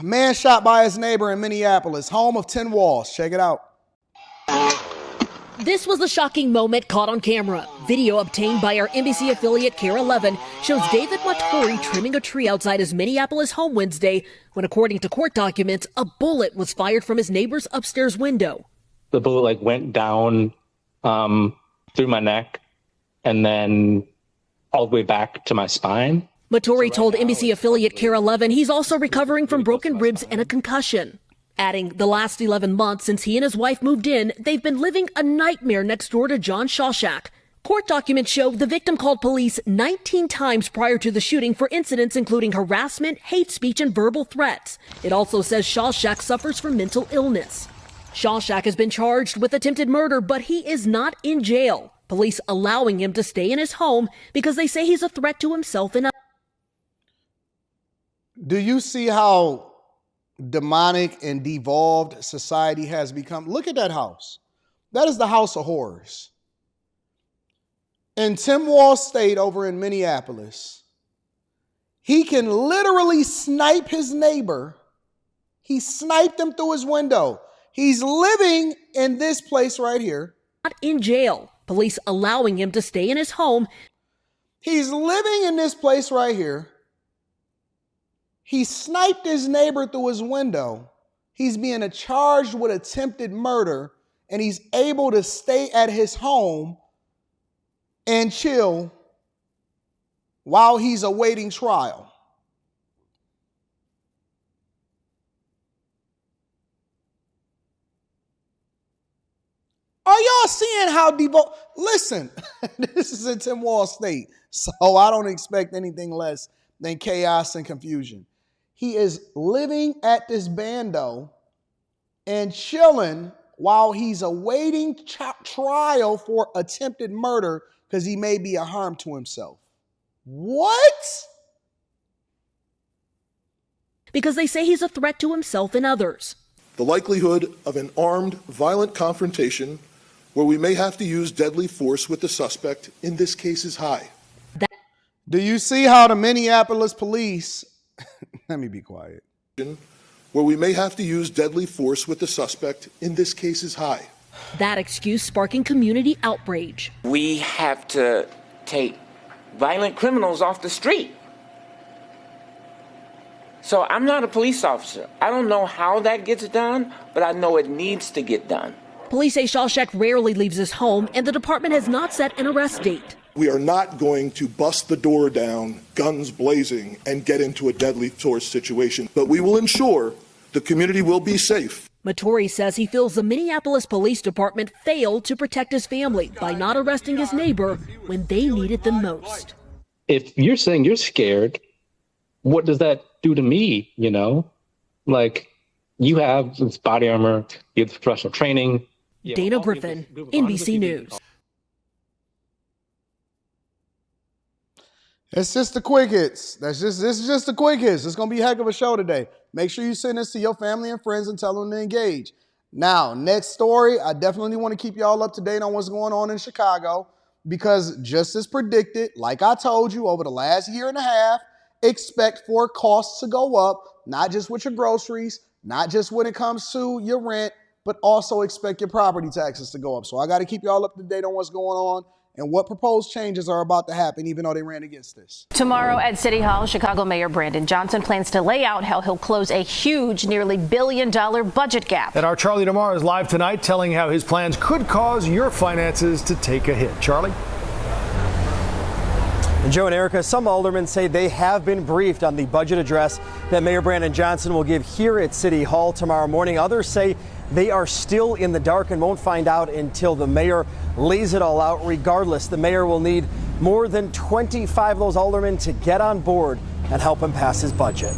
A man shot by his neighbor in Minneapolis, home of 10 walls. Check it out. This was a shocking moment caught on camera. Video obtained by our NBC affiliate KARE 11 shows David Matori trimming a tree outside his Minneapolis home Wednesday when, according to court documents, a bullet was fired from his neighbor's upstairs window. The bullet went down through my neck and then all the way back to my spine. Matori told NBC affiliate KARE 11 he's also recovering from broken ribs and a concussion. Adding, the last 11 months since he and his wife moved in, they've been living a nightmare next door to John Shawshak. Court documents show the victim called police 19 times prior to the shooting for incidents including harassment, hate speech, and verbal threats. It also says Shawshak suffers from mental illness. Shawshak has been charged with attempted murder, but he is not in jail. Police allowing him to stay in his home because they say he's a threat to himself and others. Do you see how demonic and devolved society has become? Look at that house. That is the house of horrors. In Tim Wall's state over in Minneapolis, he can literally snipe his neighbor. He sniped him through his window. He's living in this place right here. Not in jail. Police allowing him to stay in his home. He's living in this place right here. He sniped his neighbor through his window. He's being charged with attempted murder, and he's able to stay at his home and chill while he's awaiting trial. Are y'all seeing how devolved? Listen, this is in Tim Wall's state, so I don't expect anything less than chaos and confusion. He is living at this bando and chilling while he's awaiting trial for attempted murder because he may be a harm to himself. What? Because they say he's a threat to himself and others. The likelihood of an armed, violent confrontation where we may have to use deadly force with the suspect in this case is high. Do you see how the Minneapolis police, let me be quiet. Where we may have to use deadly force with the suspect in this case is high. That excuse sparking community outrage. We have to take violent criminals off the street. So I'm not a police officer. I don't know how that gets done, but I know it needs to get done. Police say Shawshak rarely leaves his home, and the department has not set an arrest date. We are not going to bust the door down, guns blazing, and get into a deadly force situation, but we will ensure the community will be safe. Matori says he feels the Minneapolis Police Department failed to protect his family by not arresting his neighbor when they needed them most. If you're saying you're scared, what does that do to me? You know, like you have this body armor, you have professional training. Dana Griffin, NBC News. It's just the quick hits. This is just the quick hits. It's going to be a heck of a show today. Make sure you send this to your family and friends and tell them to engage. Now, next story, I definitely want to keep y'all up to date on what's going on in Chicago because just as predicted, like I told you over the last year and a half, expect for costs to go up, not just with your groceries, not just when it comes to your rent, but also expect your property taxes to go up. So I got to keep y'all up to date on what's going on and what proposed changes are about to happen, even though they ran against this. Tomorrow at City Hall, Chicago Mayor Brandon Johnson plans to lay out how he'll close a huge, nearly $1 billion budget gap. And our Charlie DeMar is live tonight telling how his plans could cause your finances to take a hit. Charlie? And Joe and Erica, some aldermen say they have been briefed on the budget address that Mayor Brandon Johnson will give here at City Hall tomorrow morning. Others say they are still in the dark and won't find out until the mayor lays it all out. Regardless, the mayor will need more than 25 of those aldermen to get on board and help him pass his budget.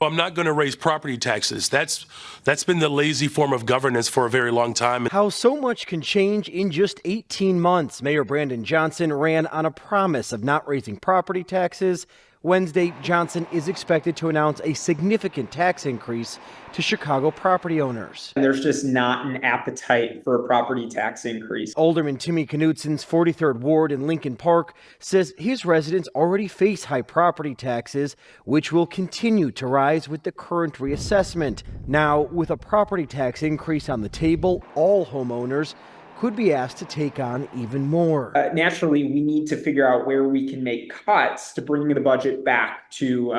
I'm not going to raise property taxes. That's been the lazy form of governance for a very long time. How so much can change in just 18 months. Mayor Brandon Johnson ran on a promise of not raising property taxes. Wednesday, Johnson is expected to announce a significant tax increase to Chicago property owners. There's just not an appetite for a property tax increase. Alderman Timmy Knutson's 43rd Ward in Lincoln Park says his residents already face high property taxes, which will continue to rise with the current reassessment. Now, with a property tax increase on the table, all homeowners could be asked to take on even more. Naturally, we need to figure out where we can make cuts to bring the budget back to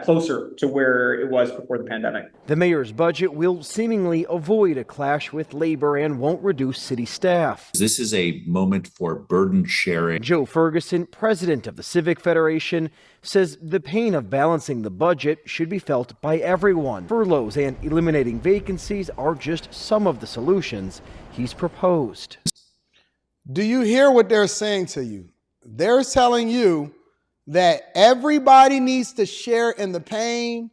closer to where it was before the pandemic. The mayor's budget will seemingly avoid a clash with labor and won't reduce city staff. This is a moment for burden sharing. Joe Ferguson, president of the Civic Federation, says the pain of balancing the budget should be felt by everyone. Furloughs and eliminating vacancies are just some of the solutions he's proposed. Do you hear what they're saying to you? They're telling you that everybody needs to share in the pain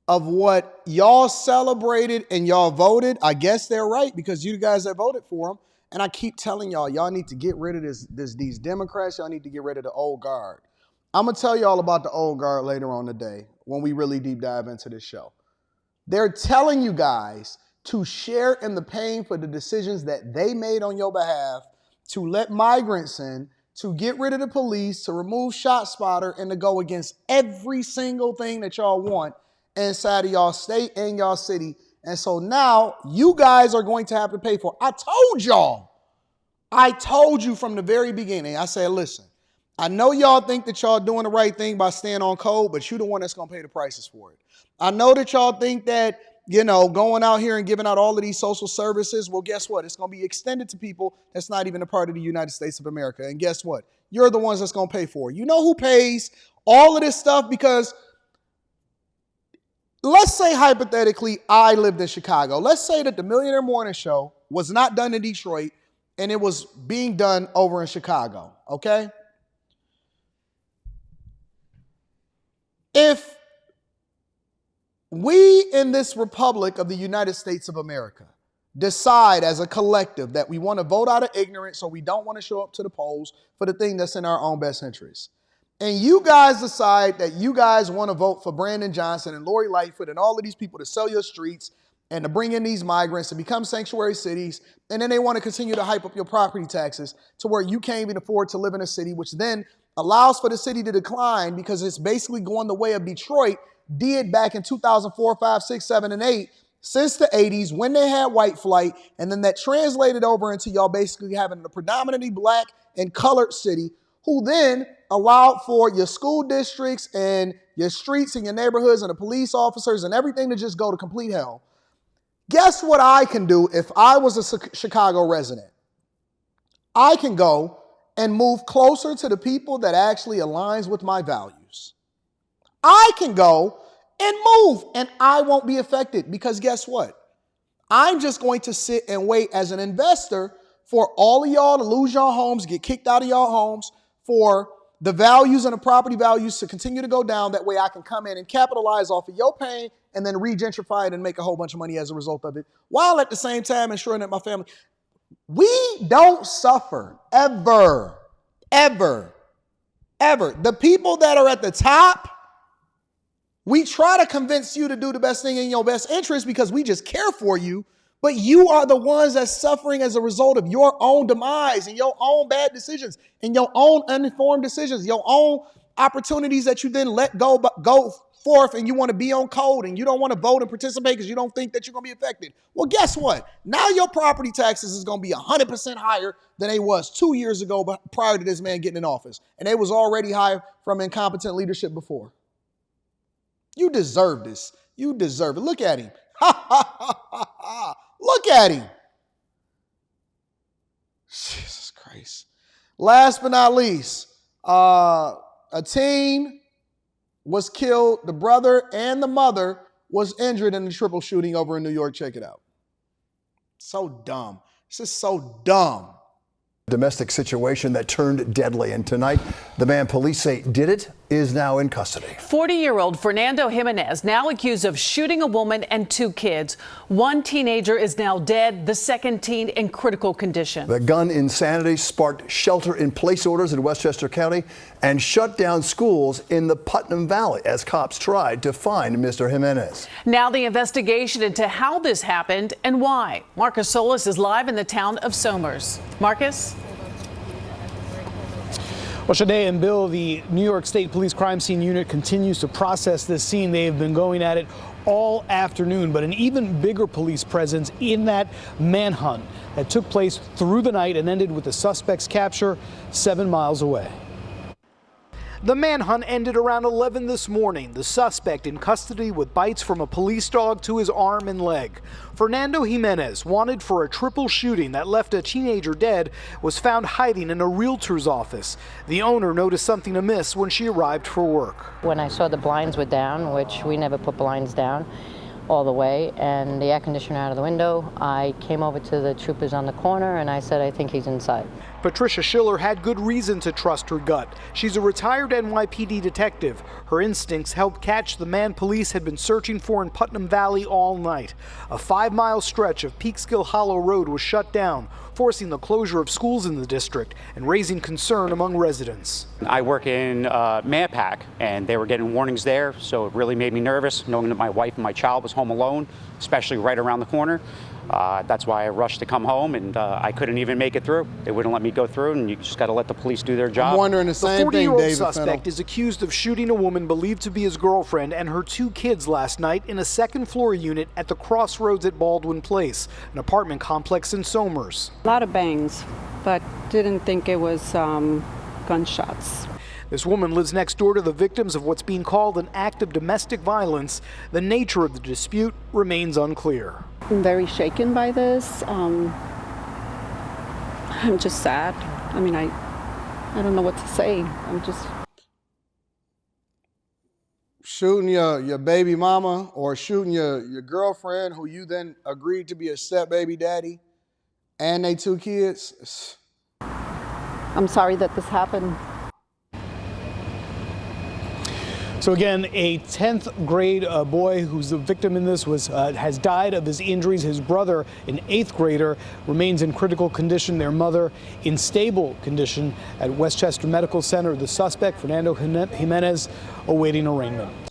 of what y'all celebrated and y'all voted. I guess they're right, because you guys have voted for them. And I keep telling y'all need to get rid of these Democrats. Y'all need to get rid of the old guard. I'm going to tell y'all about the old guard later on today when we really deep dive into this show. They're telling you guys to share in the pain for the decisions that they made on your behalf, to let migrants in, to get rid of the police, to remove ShotSpotter, and to go against every single thing that y'all want inside of y'all state and y'all city. And so now you guys are going to have to pay for it. I told you from the very beginning. I said, listen, I know y'all think that y'all doing the right thing by staying on code, but you the one that's going to pay the prices for it. I know that y'all think that, going out here and giving out all of these social services, well, guess what? It's going to be extended to people that's not even a part of the United States of America. And guess what? You're the ones that's going to pay for it. You know who pays all of this stuff? Because let's say hypothetically I lived in Chicago. Let's say that the Millionaire Morning Show was not done in Detroit and it was being done over in Chicago, okay? If we in this Republic of the United States of America decide as a collective that we want to vote out of ignorance, or we don't want to show up to the polls for the thing that's in our own best interest, and you guys decide that you guys want to vote for Brandon Johnson and Lori Lightfoot and all of these people to sell your streets and to bring in these migrants and become sanctuary cities, and then they want to continue to hype up your property taxes to where you can't even afford to live in a city, which then allows for the city to decline because it's basically going the way of Detroit did back in 2004, 5, 6, 7, and 8, since the 80s when they had white flight, and then that translated over into y'all basically having a predominantly black and colored city, who then allowed for your school districts and your streets and your neighborhoods and the police officers and everything to just go to complete hell. Guess what I can do if I was a Chicago resident? I can go and move closer to the people that actually aligns with my values. I can go and move and I won't be affected, because guess what? I'm just going to sit and wait as an investor for all of y'all to lose your homes, get kicked out of your homes, for the values and the property values to continue to go down. That way I can come in and capitalize off of your pain and then re-gentrify it and make a whole bunch of money as a result of it, while at the same time ensuring that my family, we don't suffer ever, ever, ever. The people that are at the top, we try to convince you to do the best thing in your best interest because we just care for you, but you are the ones that's suffering as a result of your own demise and your own bad decisions and your own uninformed decisions, your own opportunities that you then let go forth, and you want to be on code and you don't want to vote and participate because you don't think that you're going to be affected. Well, guess what? Now your property taxes is going to be 100% higher than they was 2 years ago prior to this man getting in office. And they was already high from incompetent leadership before. You deserve this. You deserve it. Look at him. Look at him. Jesus Christ. Last but not least, a teen was killed. The brother and the mother was injured in the triple shooting over in New York. Check it out. So dumb. This is so dumb. Domestic situation that turned deadly. And tonight, the man police say did it is now in custody. 40-year-old Fernando Jimenez now accused of shooting a woman and 2 kids. One teenager is now dead, the second teen in critical condition. The gun insanity sparked shelter-in-place orders in Westchester County and shut down schools in the Putnam Valley as cops tried to find Mr. Jimenez. Now the investigation into how this happened and why. Marcus Solis is live in the town of Somers. Marcus? Well, Shanae and Bill, the New York State Police Crime Scene Unit continues to process this scene. They have been going at it all afternoon, but an even bigger police presence in that manhunt that took place through the night and ended with the suspect's capture 7 miles away. The manhunt ended around 11 this morning. The suspect in custody with bites from a police dog to his arm and leg. Fernando Jimenez, wanted for a triple shooting that left a teenager dead, was found hiding in a realtor's office. The owner noticed something amiss when she arrived for work. When I saw the blinds were down, which we never put blinds down all the way, and the air conditioner out of the window, I came over to the troopers on the corner and I said, I think he's inside. Patricia Schiller had good reason to trust her gut. She's a retired NYPD detective. Her instincts helped catch the man police had been searching for in Putnam Valley all night. A 5-mile stretch of Peekskill Hollow Road was shut down, forcing the closure of schools in the district and raising concern among residents. I work in Manpack, and they were getting warnings there, so it really made me nervous knowing that my wife and my child was home alone, especially right around the corner. That's why I rushed to come home, and I couldn't even make it through. They wouldn't let me go through, and you just got to let the police do their job. I'm wondering the same thing, David. The 40-year-old suspect is accused of shooting a woman believed to be his girlfriend and her 2 kids last night in a second-floor unit at the Crossroads at Baldwin Place, an apartment complex in Somers. A lot of bangs, but didn't think it was gunshots. This woman lives next door to the victims of what's being called an act of domestic violence. The nature of the dispute remains unclear. I'm very shaken by this. I'm just sad. I mean, I don't know what to say. I'm just... Shooting your baby mama or shooting your girlfriend who you then agreed to be a step-baby daddy and they 2 kids. I'm sorry that this happened. So again, a 10th grade boy who's the victim in this has died of his injuries. His brother, an 8th grader, remains in critical condition. Their mother in stable condition at Westchester Medical Center. The suspect, Fernando Jimenez, awaiting arraignment.